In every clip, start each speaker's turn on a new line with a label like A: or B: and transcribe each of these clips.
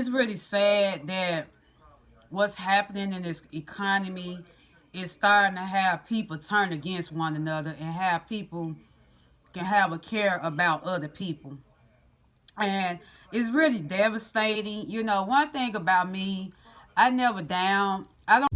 A: it's really sad that what's happening in this economy is starting to have people turn against one another and have people can have a care about other people. And it's really devastating. You know, one thing about me, I never down. I don't.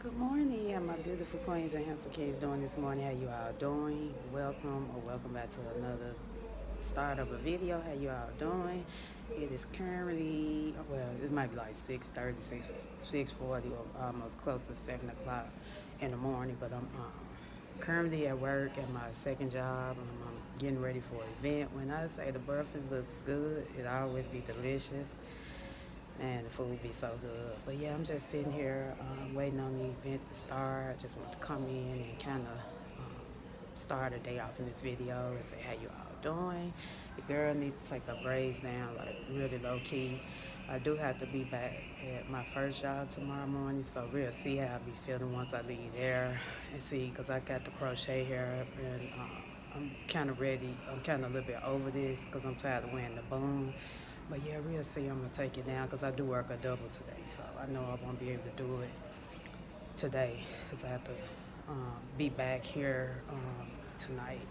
A: Good morning, my beautiful queens and handsome kings doing this morning. How you all doing? Welcome back to another start of a video. How you all doing? It is currently, well, it might be like 6:30, 6:40, or almost close to 7 o'clock in the morning, but I'm currently at work at my second job. I'm getting ready for an event. When I say the breakfast looks good, it always be delicious. And the food be so good. But yeah, I'm just sitting here waiting on the event to start. Just want to come in and kind of start a day off in this video and say how you all doing. The girl needs to take her braids down, like really low key. I do have to be back at my first job tomorrow morning, so we'll see how I be feeling once I leave there and see, because I got the crochet hair and I'm kind of ready. I'm kind of a little bit over this because I'm tired of wearing the bun. But yeah, we'll see. I'm going to take it down because I do work a double today. So I know I won't be able to do it today because I have to be back here tonight.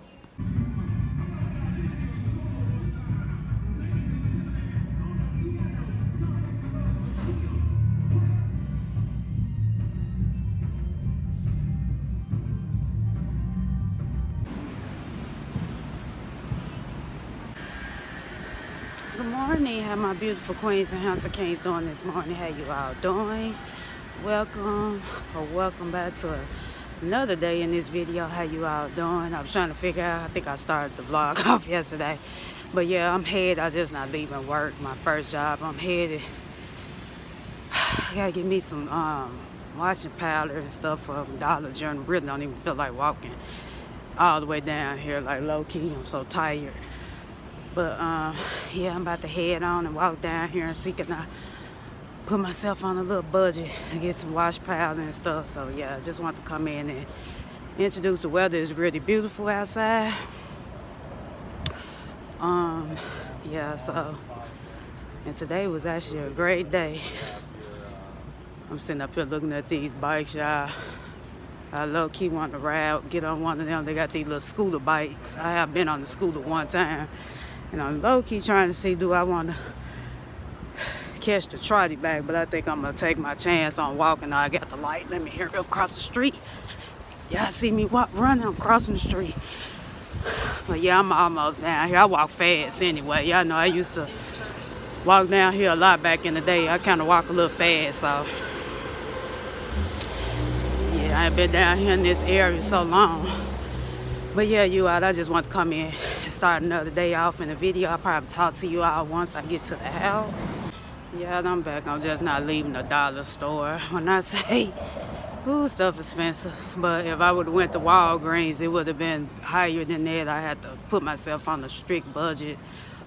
A: Good morning. How my beautiful queens and handsome kings doing this morning? How you all doing? Welcome back to another day in this video. How you all doing? I was trying to figure out, I think I started the vlog off yesterday. But yeah, I'm headed. I just not leaving work, my first job. I'm headed. I gotta get me some washing powder and stuff from Dollar General. Really don't even feel like walking all the way down here, like low key. I'm so tired. But yeah, I'm about to head on and walk down here and see can I put myself on a little budget and get some wash powder and stuff. So yeah, I just want to come in and introduce the weather. Is really beautiful outside. Yeah, so, and today was actually a great day. I'm sitting up here looking at these bikes, y'all. I low-key want to ride, get on one of them. They got these little scooter bikes. I have been on the scooter one time. And I'm low-key trying to see, do I want to catch the trolley back? But I think I'm going to take my chance on walking. I got the light. Let me hurry up across the street. Y'all see me running. I'm crossing the street. But yeah, I'm almost down here. I walk fast anyway. Y'all know I used to walk down here a lot back in the day. I kind of walk a little fast, so. Yeah, I ain't been down here in this area so long. But yeah, you all, I just want to come in and start another day off in the video. I'll probably talk to you all once I get to the house. Yeah, I'm back. I'm just not leaving the dollar store. When I say, ooh, stuff expensive. But if I would have went to Walgreens, it would have been higher than that. I had to put myself on a strict budget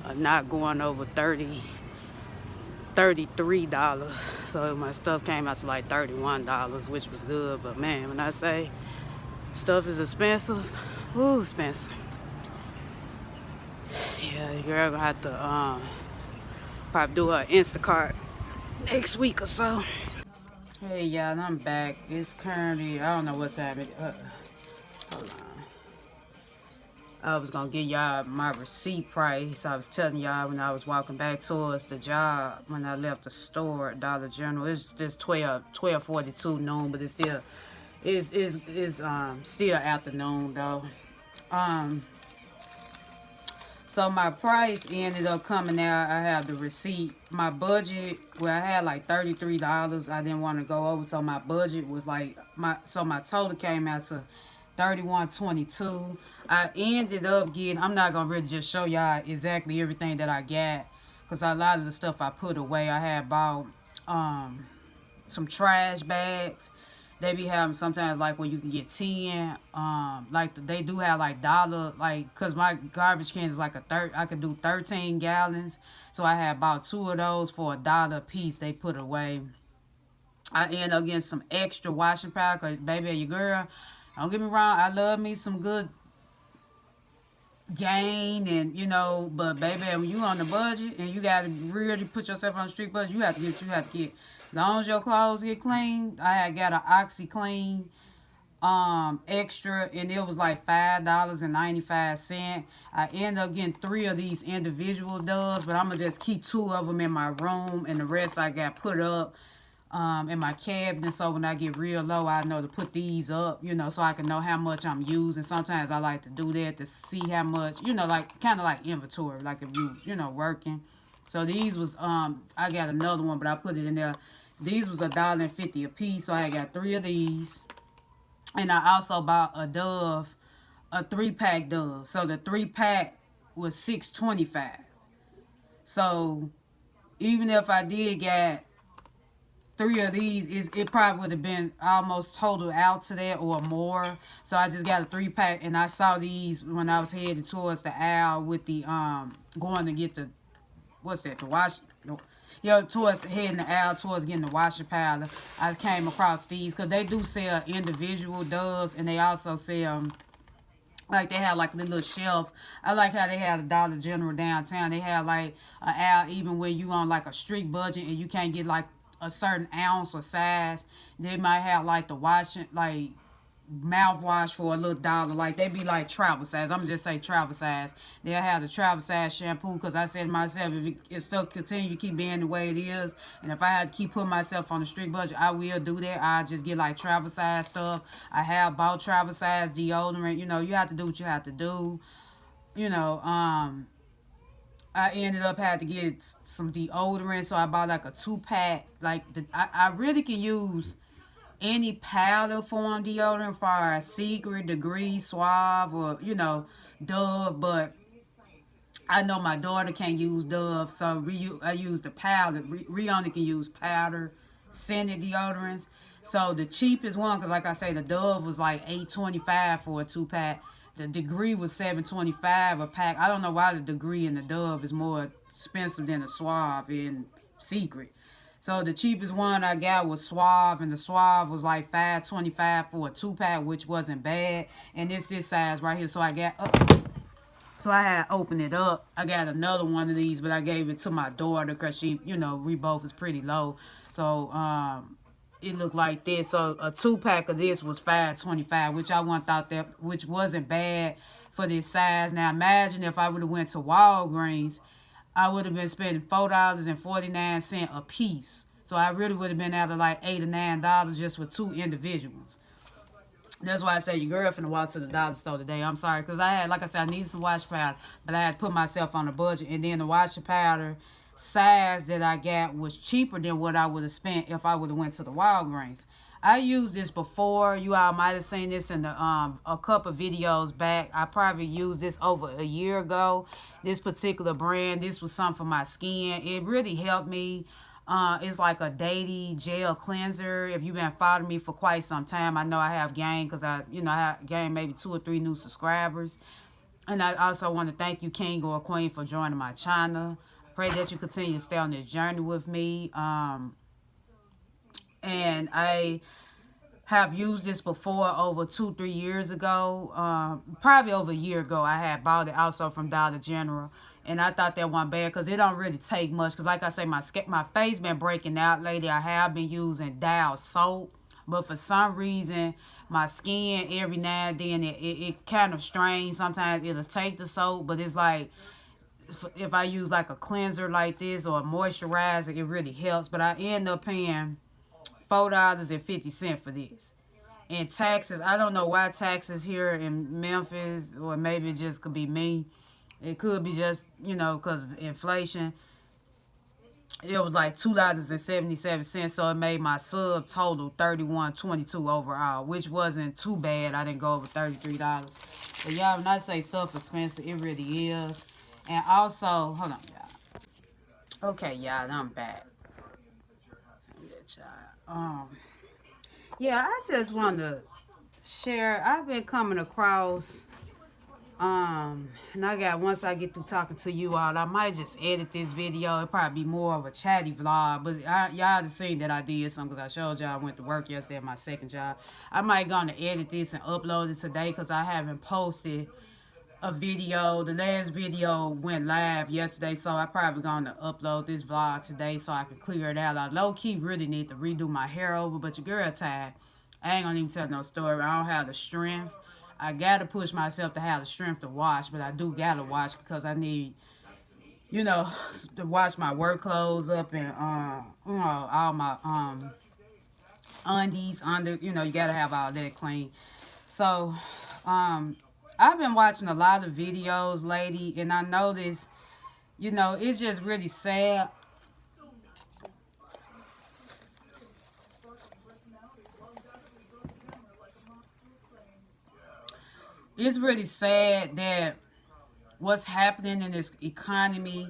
A: of not going over $33. So my stuff came out to like $31, which was good. But man, when I say stuff is expensive, ooh, expensive. Yeah, the girl gonna have to probably do her Instacart next week or so. Hey y'all, I'm back. It's currently, I don't know what time it hold on. I was gonna give y'all my receipt price. I was telling y'all when I was walking back towards the job when I left the store at Dollar General. It's just 12:42 noon, but it's still still afternoon though. Um So my price ended up coming out. I have the receipt. My budget, well, I had like $33. I didn't want to go over, so my budget was like my total came out to $31.22. I ended up getting. I'm not gonna really just show y'all exactly everything that I got, cause a lot of the stuff I put away. I had bought some trash bags. They be having sometimes like when you can get 10, they do have like dollar, like, cause my garbage can is like I could do 13 gallons. So I had bought 2 of those for $1 a piece. They put away. I end up getting some extra washing powder, cause baby, your girl, don't get me wrong, I love me some good gain, and but baby, when you on the budget and you gotta really put yourself on the street budget, you have to get as long as your clothes get clean. I had got an OxyClean extra, and it was like $5.95. I ended up getting 3 of these individual Doves, but I'm gonna just keep 2 of them in my room, and the rest I got put up in my cabinet, so when I get real low, I know to put these up, so I can know how much I'm using. Sometimes I like to do that to see how much, like kind of like inventory, like if working. So these was I got another one, but I put it in there. These was $1.50 a piece, so I got 3 of these, and I also bought a Dove, a 3-pack Dove. So the 3-pack was $6.25. So even if I did get 3 of these, it probably would have been almost total out to that or more. So I just got a 3-pack, and I saw these when I was headed towards the aisle with the going to get the the wash, towards the heading the aisle towards getting the washing powder. I came across these because they do sell individual Doves, and they also sell like they have like a little shelf. I like how they have a Dollar General downtown. They have like an aisle even when you on like a strict budget and you can't get like a certain ounce or size. They might have like the washing, like mouthwash for a little $1. Like they be like travel size. I'm gonna just say travel size. They'll have the travel size shampoo, because I said to myself, if still continue to keep being the way it is, and if I had to keep putting myself on the strict budget, I will do that. I just get like travel size stuff. I have bought travel size deodorant. You have to do what you have to do. I ended up having to get some deodorant, so I bought like a 2-pack. Like I really can use any powder form deodorant for Secret, Degree, Suave, or Dove, but I know my daughter can't use Dove, so I use the powder. Rihanna can use powder scented deodorants. So the cheapest one, because like I say, the Dove was like $8.25 for a 2-pack. The Degree was $7.25 a pack. I don't know why the Degree and the Dove is more expensive than the Suave in Secret. So the cheapest one I got was Suave, and the Suave was like $5.25 for a 2-pack, which wasn't bad. And it's this size right here. So I had opened it up. I got another one of these, but I gave it to my daughter because she, we both is pretty low. So it looked like this. So a 2-pack of this was $5.25, which wasn't bad for this size. Now imagine if I would have went to Walgreens, I would have been spending $4.49 a piece. So I really would have been out of like $8 or $9 just for 2 individuals. That's why I say your girl finna walk to the dollar store today. I'm sorry, because I needed some wash powder, but I had to put myself on a budget. And then the washing powder size that I got was cheaper than what I would have spent if I would have went to the Walgreens. I used this before. You all might have seen this in the a couple videos back. I probably used this over a year ago. This particular brand, this was something for my skin. It really helped me. It's like a daily gel cleanser. If you've been following me for quite some time, I know I have gained, because I have gained maybe 2 or 3 new subscribers. And I also want to thank you, King or Queen, for joining my channel. Pray that you continue to stay on this journey with me. And I have used this before over 2-3 years ago. Probably over a year ago, I had bought it also from Dollar General. And I thought that wasn't bad because it don't really take much. Because like I say, my face been breaking out lately. I have been using Dial soap. But for some reason, my skin, every now and then, it kind of strains. Sometimes it'll take the soap. But it's like, if I use like a cleanser like this or a moisturizer, it really helps. But I end up paying $4.50 for this. And taxes, I don't know why taxes here in Memphis, or maybe it just could be me. It could be just, because inflation. It was like $2.77, so it made my sub total $31.22 overall, which wasn't too bad. I didn't go over $33. But y'all, when I say stuff expensive, it really is. And also, hold on, y'all. Okay, y'all, I'm back. Yeah, I just want to share. I've been coming across, and once I get through talking to you all, I might just edit this video. It'll probably be more of a chatty vlog, but y'all have seen that I did something because I showed y'all I went to work yesterday at my second job. I might gonna edit this and upload it today because I haven't posted a video. The last video went live yesterday, so I probably gonna upload this vlog today so I can clear it out. I low-key really need to redo my hair over, but your girl tired. I ain't gonna even tell no story. I don't have the strength. I gotta push myself to have the strength to wash, but I do gotta wash because I need, to wash my work clothes up and all my undies under. You gotta have all that clean. So I've been watching a lot of videos lately, and I noticed, it's just really sad. It's really sad that what's happening in this economy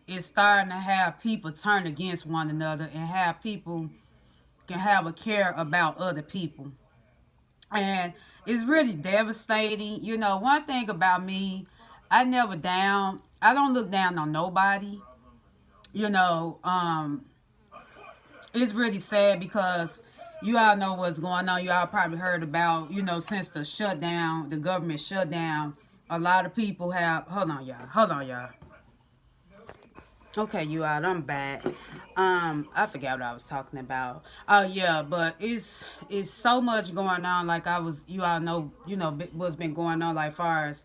A: is starting to have people turn against one another and have people can have a care about other people. And it's really devastating. One thing about me, I don't look down on nobody. It's really sad because you all know what's going on. You all probably heard about, since the government shutdown, a lot of people have, hold on y'all. Okay, you all, I'm back. I forgot what I was talking about. Oh yeah, but it's so much going on. Like you all know, what's been going on, like far as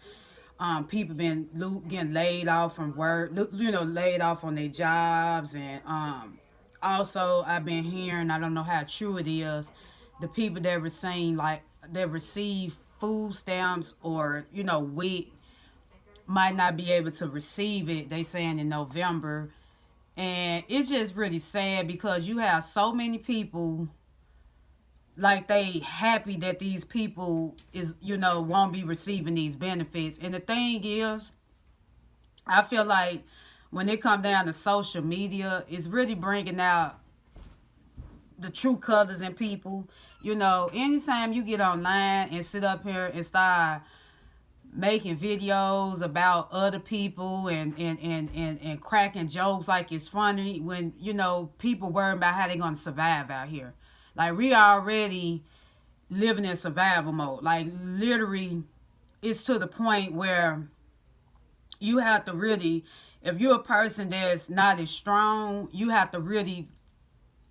A: people been getting laid off from work, laid off on their jobs, and also I've been hearing, I don't know how true it is, the people that receive food stamps or WIC might not be able to receive it. They saying in November. And it's just really sad because you have so many people like they happy that these people won't be receiving these benefits. And the thing is, I feel like when it comes down to social media, it's really bringing out the true colors in people. Anytime you get online and sit up here and start making videos about other people and cracking jokes like it's funny, when people worry about how they're going to survive out here. Like, we already living in survival mode. Like, literally, it's to the point where you have to really, if you're a person that's not as strong, you have to really,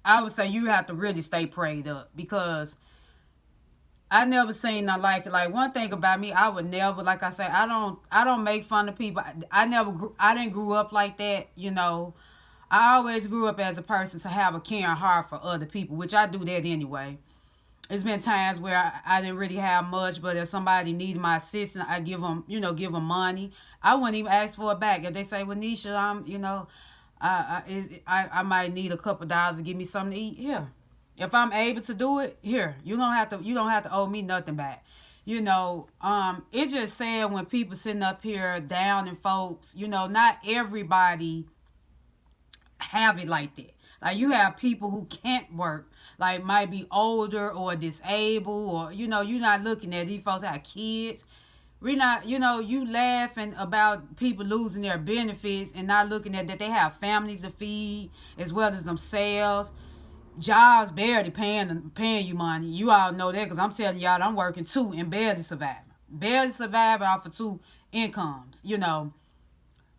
A: I would say you have to really stay prayed up, because I never seen nothing like it. Like, one thing about me, I would never, like I say, I don't make fun of people. I didn't grow up like that, I always grew up as a person to have a caring heart for other people, which I do that anyway. It's been times where I didn't really have much, but if somebody needed my assistance, I give them money. I wouldn't even ask for it back. If they say, well, Nisha, I might need a couple dollars to give me something to eat. Yeah. If I'm able to do it, here, you don't have to owe me nothing back. It's just sad when people sitting up here down and folks, not everybody have it like that. Like, you have people who can't work, like might be older or disabled, or you're not looking at these folks have kids. We're not, you laughing about people losing their benefits and not looking at that they have families to feed as well as themselves. jobs barely paying you money. You all know that because I'm telling y'all I'm working two and barely surviving off of two incomes.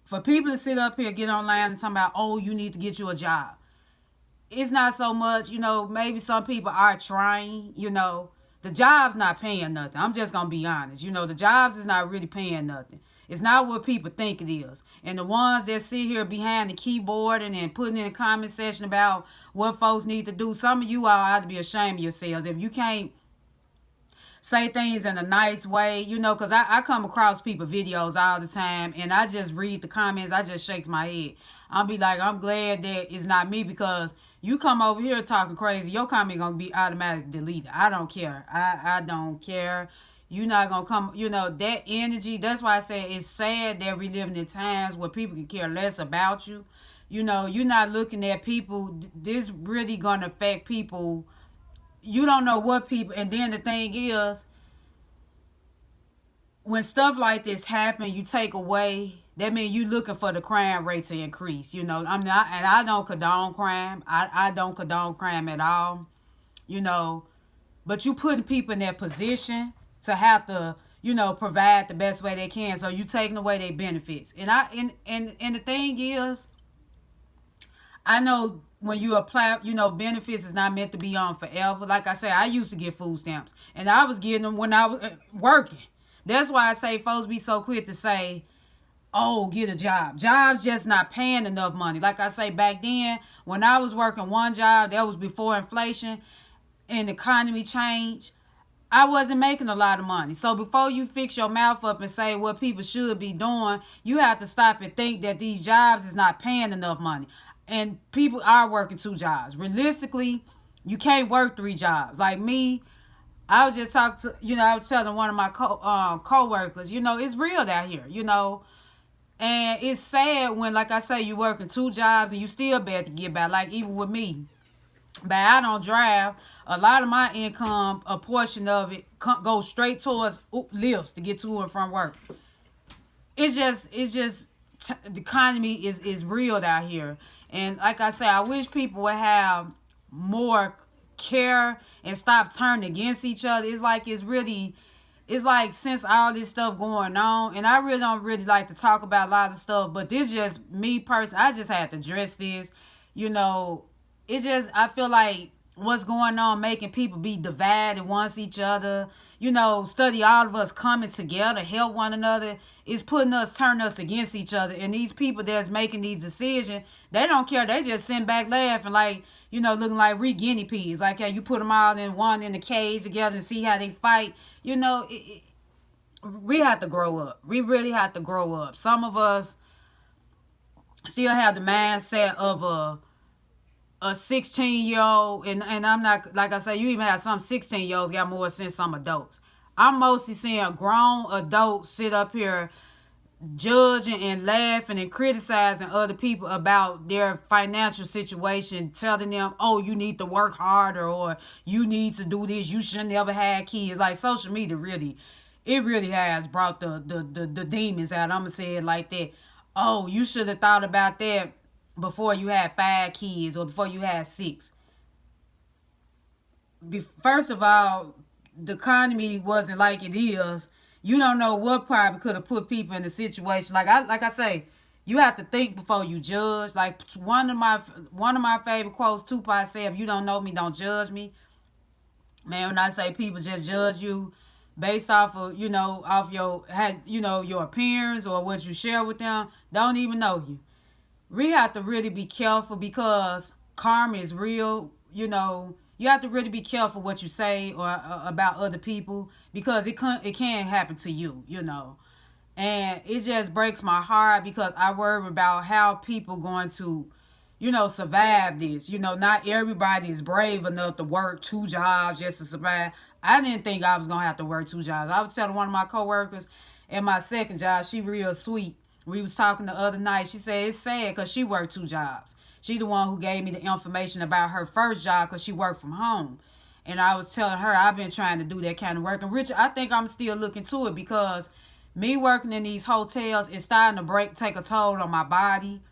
A: For people to sit up here, get online and talk about, oh, you need to get you a job. It's not so much, maybe some people are trying, the job's not paying nothing. I'm just going to be honest. The jobs is not really paying nothing. It's not what people think it is. And the ones that sit here behind the keyboard and putting in a comment section about what folks need to do, some of you all ought to be ashamed of yourselves. If you can't say things in a nice way, because I come across people videos all the time and I just read the comments, I just shake my head. I'll be like, I'm glad that it's not me, because you come over here talking crazy, your comment gonna be automatically deleted. I don't care. I don't care. You're not gonna come, that energy. That's why I say it's sad that we living in times where people can care less about you. You're not looking at people. This really gonna affect people. You don't know what people, and then the thing is, when stuff like this happen, you take away, that means you looking for the crime rate to increase. I'm not, and I don't condone crime. I don't condone crime at all. But you putting people in that position to have to, provide the best way they can. So you taking away their benefits. And the thing is, I know when you apply, benefits is not meant to be on forever. Like I said, I used to get food stamps, and I was getting them when I was working. That's why I say folks be so quick to say, oh, get a job. Jobs just not paying enough money. Like I say, back then, when I was working one job, that was before inflation and the economy changed, I wasn't making a lot of money. So before you fix your mouth up and say what people should be doing, you have to stop and think that these jobs is not paying enough money. And people are working two jobs. Realistically, you can't work three jobs. Like me, I was just talking to, I was telling one of my co-workers, it's real out here, and it's sad when, like I say, you working two jobs and you still bad to get by. Like even with me, but I don't drive. A lot of my income, a portion of it goes straight towards lifts to get to and from work. It's just the economy is real out here. And like I say, I wish people would have more care and stop turning against each other. It's like since all this stuff going on, and I really don't really like to talk about a lot of stuff, but this just me personally, I just had to address this. I feel like what's going on making people be divided once each other, study all of us coming together, help one another, is turning us against each other. And these people that's making these decisions, they don't care. They just sit back laughing like, looking like guinea pigs. Like, yeah, you put them all in the cage together and see how they fight. We have to grow up. We really have to grow up. Some of us still have the mindset of a 16-year-old, and I'm not, like I say, you even have some 16-year-olds got more sense than some adults. I'm mostly seeing grown adults sit up here judging and laughing and criticizing other people about their financial situation, telling them, oh, you need to work harder, or you need to do this, you should never have kids. Like, social media really has brought the demons out. I'm gonna say it like that. Oh, you should have thought about that before you had 5 kids or before you had 6. First of all, the economy wasn't like it is. You don't know what probably could have put people in a situation. Like I say, you have to think before you judge. Like one of my favorite quotes, Tupac said, if you don't know me, don't judge me. Man, when I say people just judge you based off of, off your appearance or what you share with them, don't even know you. We have to really be careful because karma is real. You have to really be careful what you say or about other people, because it can happen to you, And it just breaks my heart because I worry about how people going to, survive this. Not everybody is brave enough to work 2 jobs just to survive. I didn't think I was going to have to work 2 jobs. I was telling one of my coworkers at my second job, she real sweet. We was talking the other night. She said it's sad because she worked 2 jobs. She the one who gave me the information about her first job because she worked from home. And I was telling her I've been trying to do that kind of work. And Richard, I think I'm still looking to it because me working in these hotels is starting to take a toll on my body.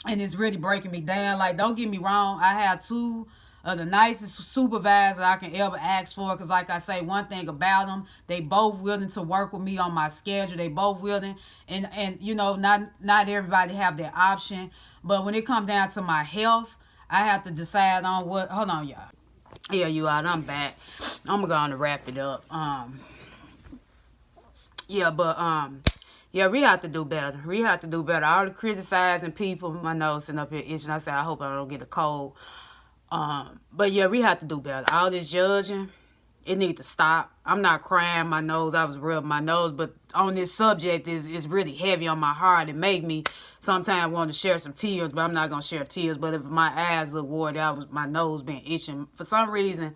A: And it's really breaking me down. Like, don't get me wrong. I have 2 the nicest supervisor I can ever ask for. Because like I say, one thing about them, they both willing to work with me on my schedule. They both willing. And you know, not everybody have that option. But when it come down to my health, I have to decide on what. Hold on, y'all. Yeah, you out. I'm back. I'm going to wrap it up. Yeah, but yeah, we have to do better. We have to do better. All the criticizing people, my nose sitting up here itching. I said, I hope I don't get a cold. But yeah, we have to do better. All this judging, it needs to stop. I'm not crying my nose. I was rubbing my nose, but on this subject is really heavy on my heart. It made me sometimes want to share some tears, but I'm not gonna share tears. But if my eyes look watery, my nose been itching for some reason.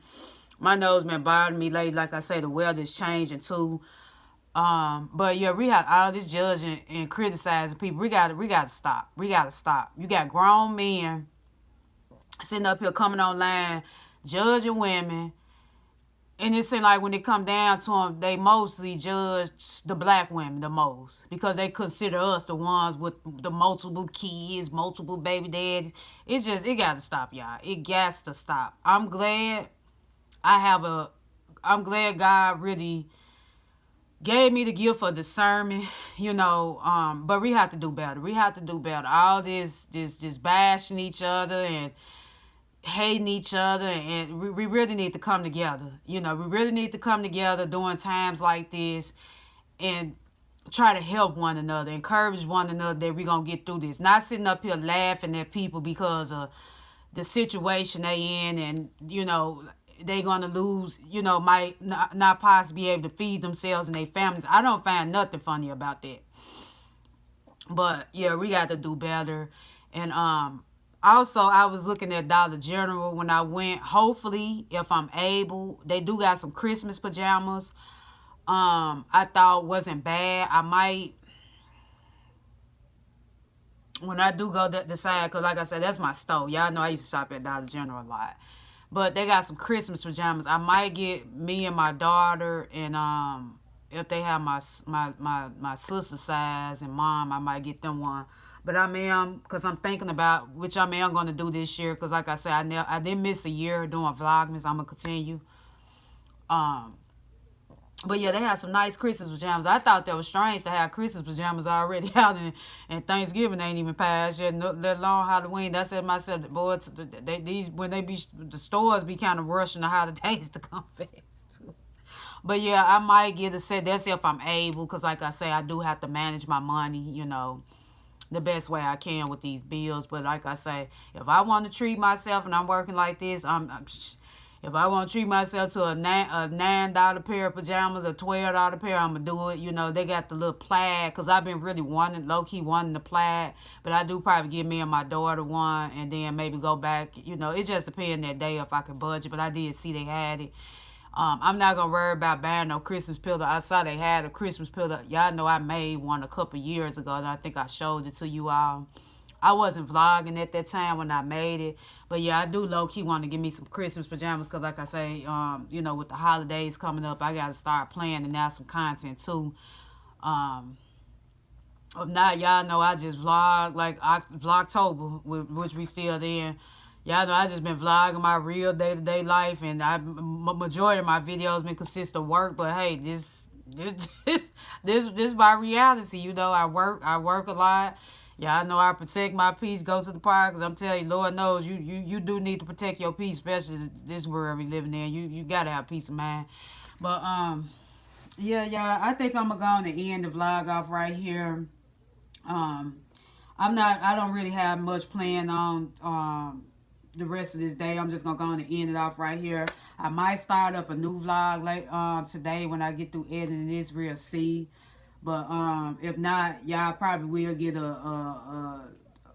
A: My nose been bothering me lately. Like I say, the weather's changing too. But yeah, we have all this judging and criticizing people. We gotta stop. We gotta stop. You got grown men sitting up here coming online, judging women. And it seems like when it come down to them, they mostly judge the black women the most. Because they consider us the ones with the multiple kids, multiple baby daddies. It gotta stop, y'all. It got to stop. I'm glad God really gave me the gift of discernment, you know, but we have to do better. We have to do better. All this bashing each other and hating each other, and we really need to come together. You know, we really need to come together during times like this and try to help one another, encourage one another that we're going to get through this. Not sitting up here laughing at people because of the situation they in, and, you know, they going to lose, you know, might not possibly be able to feed themselves and their families. I don't find nothing funny about that. But, yeah, we got to do better. And, also, I was looking at Dollar General when I went. Hopefully, if I'm able, they do got some Christmas pajamas. I thought wasn't bad. I might, when I do go decide, because like I said, that's my store. Y'all know I used to shop at Dollar General a lot. But they got some Christmas pajamas. I might get me and my daughter, and if they have my sister size and mom, I might get them one. But because I'm thinking about, which I'm going to do this year, because like I said, I didn't miss a year doing Vlogmas. I'm going to continue. But yeah, they had some nice Christmas pajamas. I thought that was strange to have Christmas pajamas already out, and Thanksgiving ain't even passed yet, let alone Halloween. I said to myself, boy, the stores be kind of rushing the holidays to come fast. But yeah, I might get a set. That's if I'm able, because like I say, I do have to manage my money, you know, the best way I can with these bills. But like I say, if I want to treat myself and I'm working like this, if I want to treat myself to a $9 pair of pajamas, a $12 pair, I'm going to do it. You know, they got the little plaid, because I've been really low-key wanting the plaid. But I do probably give me and my daughter one, and then maybe go back. You know, it just depends that day if I can budget. But I did see they had it. I'm not going to worry about buying no Christmas pillow. I saw they had a Christmas pillow. Y'all know I made one a couple years ago, and I think I showed it to you all. I wasn't vlogging at that time when I made it. But yeah, I do low-key want to give me some Christmas pajamas, because like I say, you know, with the holidays coming up, I got to start planning out some content too. If not, y'all know I just vlog, like Vlogtober, which we still in. Y'all know I just been vlogging my real day-to-day life, and majority of my videos been consist of work. But hey, this my reality. You know, I work a lot. Y'all know I protect my peace, go to the park, because I'm telling you, Lord knows, you do need to protect your peace, especially this world we living in. You gotta have peace of mind. But yeah, y'all, I think I'm gonna go and end the vlog off right here. I don't really have much planned on the rest of this day. I'm just gonna go and end it off right here. I might start up a new vlog like today when I get through editing this. We'll see. But if not, y'all probably will get a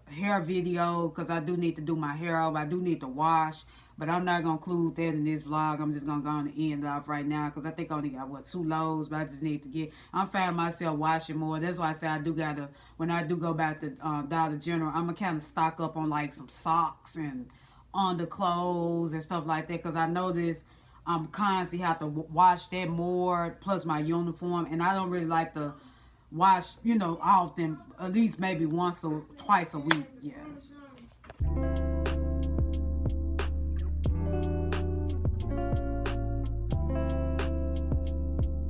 A: hair video, because I do need to do my hair up. I do need to wash, but I'm not going to include that in this vlog. I'm just going to go on and end it off right now, because I think I only got, 2 loads, but I just need to I'm finding myself washing more. That's why I say I do got to, when I do go back to Dollar General, I'm going to kind of stock up on like some socks and underclothes and stuff like that, because I notice I'm constantly have to wash that more, plus my uniform, and I don't really like to wash, you know, often, at least maybe once or twice a week. Yeah.